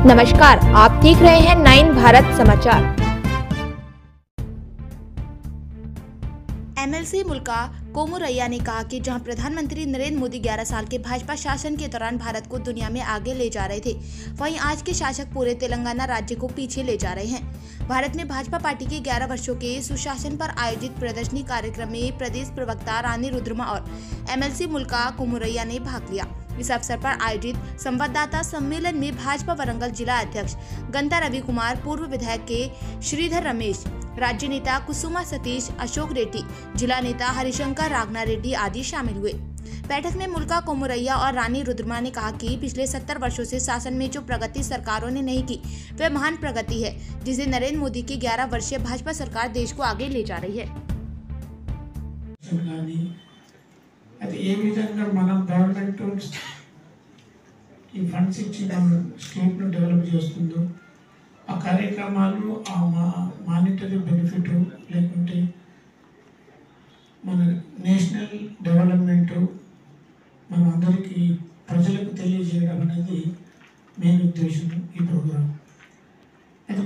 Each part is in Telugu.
नमस्कार, आप देख रहे हैं 9 भारत समाचार। एमएलसी मुल्का कोमुरैया ने कहा कि जहां प्रधानमंत्री नरेंद्र मोदी 11 साल के भाजपा शासन के दौरान भारत को दुनिया में आगे ले जा रहे थे, वहीं आज के शासक पूरे तेलंगाना राज्य को पीछे ले जा रहे हैं। भारत में भाजपा पार्टी के 11 वर्षों के सुशासन पर आयोजित प्रदर्शनी कार्यक्रम में प्रदेश प्रवक्ता रानी रुद्रमा और एमएलसी मुल्का कोमुरैया ने भाग लिया। इस अवसर पर आयोजित संवाददाता सम्मेलन में भाजपा वरंगल जिला अध्यक्ष गंता रवि कुमार, पूर्व विधायक के श्रीधर रमेश, राज्य नेता कुसुमा सतीश, अशोक रेड्डी, जिला नेता हरिशंकर रागना रेड्डी आदि शामिल हुए। बैठक में मुल्का कोमुरैया और रानी रुद्रमा ने कहा कि पिछले 70 वर्षों से शासन में जो प्रगति सरकारों ने नहीं की, वह महान प्रगति है, जिसे नरेंद्र मोदी की 11 वर्षीय भाजपा सरकार देश को आगे ले जा रही है। అది ఏ విధంగా మనం గవర్నమెంట్ ఈ ఫండ్స్ ఇచ్చి మన స్టేట్ను డెవలప్ చేస్తుందో ఆ కార్యక్రమాలు ఆ మానిటరీ బెనిఫిట్ లేకుంటే మన నేషనల్ డెవలప్మెంట్ మన అందరికీ ప్రజలకు తెలియజేయడం అనేది మెయిన్ ఉద్దేశం ఈ ప్రోగ్రాం. అయితే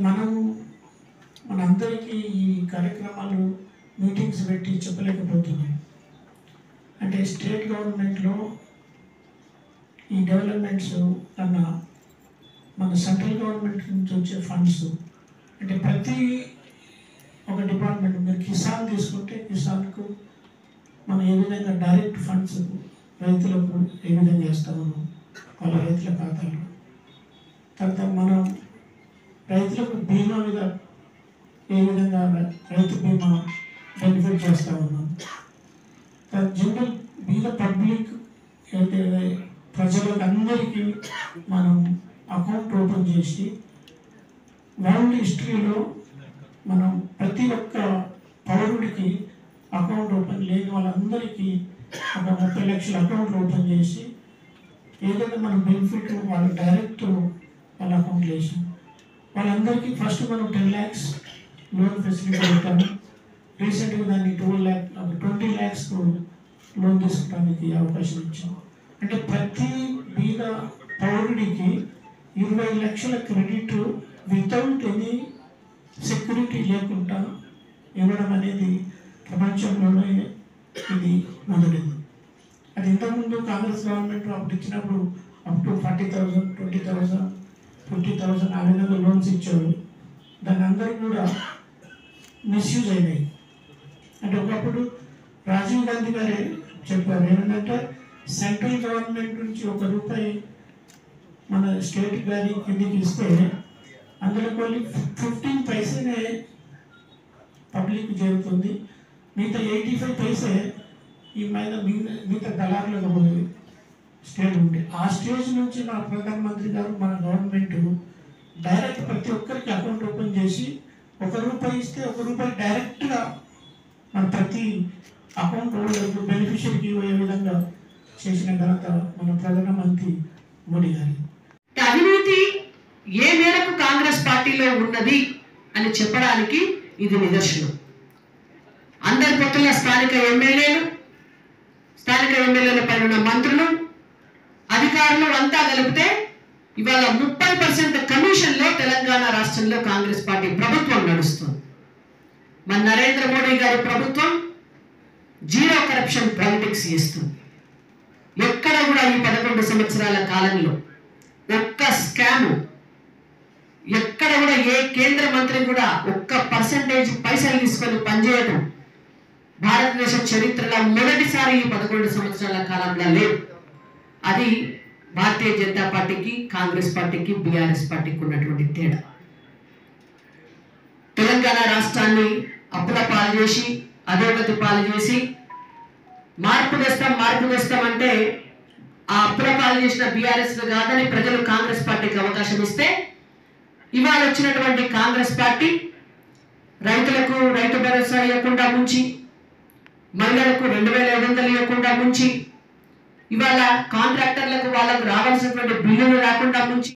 మనందరికీ ఈ కార్యక్రమాలు మీటింగ్స్ పెట్టి చెప్పలేకపోతున్నాం. అంటే స్టేట్ గవర్నమెంట్లో ఈ డెవలప్మెంట్స్ కన్నా మన సెంట్రల్ గవర్నమెంట్ నుంచి వచ్చే ఫండ్స్ అంటే ప్రతి ఒక డిపార్ట్మెంట్ మీరు కిసాన్ తీసుకుంటే కిసాన్కు మనం ఏ విధంగా డైరెక్ట్ ఫండ్స్ రైతులకు ఏ విధంగా చేస్తామో వాళ్ళ రైతుల ఖాతాలో, తర్వాత మనం రైతులకు బీమా మీద ఏ విధంగా రైతు బీమా బెనిఫిట్ చేస్తూ ఉన్నాం. జనరల్ బీద పబ్లిక్ అంటే ప్రజలకు అందరికీ మనం అకౌంట్ ఓపెన్ చేసి వరల్డ్ హిస్టరీలో మనం ప్రతి ఒక్క పౌరుడికి అకౌంట్ ఓపెన్ లేని వాళ్ళందరికీ ఒక 30 లక్షల అకౌంట్లు ఓపెన్ చేసి ఏదైనా మన బెనిఫిట్ వాళ్ళు డైరెక్ట్ వాళ్ళ అకౌంట్లో వేసాం. వాళ్ళందరికీ ఫస్ట్ మనం 10 lakhs లోన్ ఫెసిలిటీ పెట్టాము. రీసెంట్గా దాన్ని 20 lakhs లోన్ తీసుకోవడానికి అవకాశం ఇచ్చాం. అంటే ప్రతి బీద పౌరుడికి 20 లక్షల క్రెడిట్ వితౌట్ ఎనీ సెక్యూరిటీ లేకుండా ఇవ్వడం అనేది ప్రపంచంలోనే ఇది మొదటిది. అది ఇంతకుముందు కాంగ్రెస్ గవర్నమెంట్ అప్పుడు ఇచ్చినప్పుడు అప్ టు 40,000, 20,000, 50,000 ఆ విధంగా లోన్స్ ఇచ్చారు. దాన్ని అందరూ కూడా మిస్యూజ్ అయినాయి. అంటే ఒకప్పుడు రాజీవ్ గాంధీ గారే చెప్పారు ఏంటంటే సెంట్రల్ గవర్నమెంట్ నుంచి ₹1 మన స్టేట్ కానీ కిందికి ఇస్తే అందులో కొన్ని 15 పైసే పబ్లిక్ చేరుతుంది, మిగతా 85 పైసే ఈ మిగతా దళారులకు స్టేట్ ఉంటే ఆ స్టేజ్ నుంచి మన ప్రధానమంత్రి గారు మన గవర్నమెంట్ డైరెక్ట్ ప్రతి ఒక్కరికి అకౌంట్ ఓపెన్ చేసి ₹1 ఇస్తే ₹1 డైరెక్ట్గా మన ప్రతి అకౌంట్ హోల్డర్కు బెనిఫిషియరీకి ఏ విధంగా చేసిన ఘనత మన ప్రధానమంత్రి మోడీ గారి. అవినీతి ఏ మేరకు కాంగ్రెస్ పార్టీలో ఉన్నది అని చెప్పడానికి ఇది నిదర్శనం. అందరి పక్కల స్థానిక ఎమ్మెల్యేల పైన ఉన్న మంత్రులు, అధికారులు అంతా కలిపితే ఇవాళ 30% కమిషన్లో తెలంగాణ రాష్ట్రంలో కాంగ్రెస్ పార్టీ ప్రభుత్వం నడుస్తుంది. మన నరేంద్ర మోడీ గారి ప్రభుత్వం జీరో కరప్షన్ పాలిటిక్స్ చేస్తుంది. ఎక్కడ కూడా ఈ 11 సంవత్సరాల కాలంలో ఒక్క స్కాము, ఎక్కడ కూడా ఏ కేంద్ర మంత్రి కూడా ఒక్క % పైసలు తీసుకొని పనిచేయడం భారతదేశ చరిత్రలో మొదటిసారి ఈ 11 సంవత్సరాల కాలంలో లేదు. అది భారతీయ జనతా పార్టీకి, కాంగ్రెస్ పార్టీకి, బీఆర్ఎస్ పార్టీకి ఉన్నటువంటి తేడా. తెలంగాణ రాష్ట్రాన్ని అప్పుల పాలు చేసి, అధోగతి పాలు చేసి మార్పు తెస్తాం అంటే ఆ అప్పుల పాలు చేసిన బీఆర్ఎస్ కాదని ప్రజలు కాంగ్రెస్ పార్టీకి అవకాశం ఇస్తే ఇవాళ వచ్చినటువంటి కాంగ్రెస్ పార్టీ రైతులకు రైతు భరోసా ఇవ్వకుండా ముంచి, మహిళలకు 2,500 ఇవ్వకుండా ముంచి, ఇవాళ కాంట్రాక్టర్లకు వాళ్ళకు రావాల్సినటువంటి బిల్లులు రాకుండా ముంచి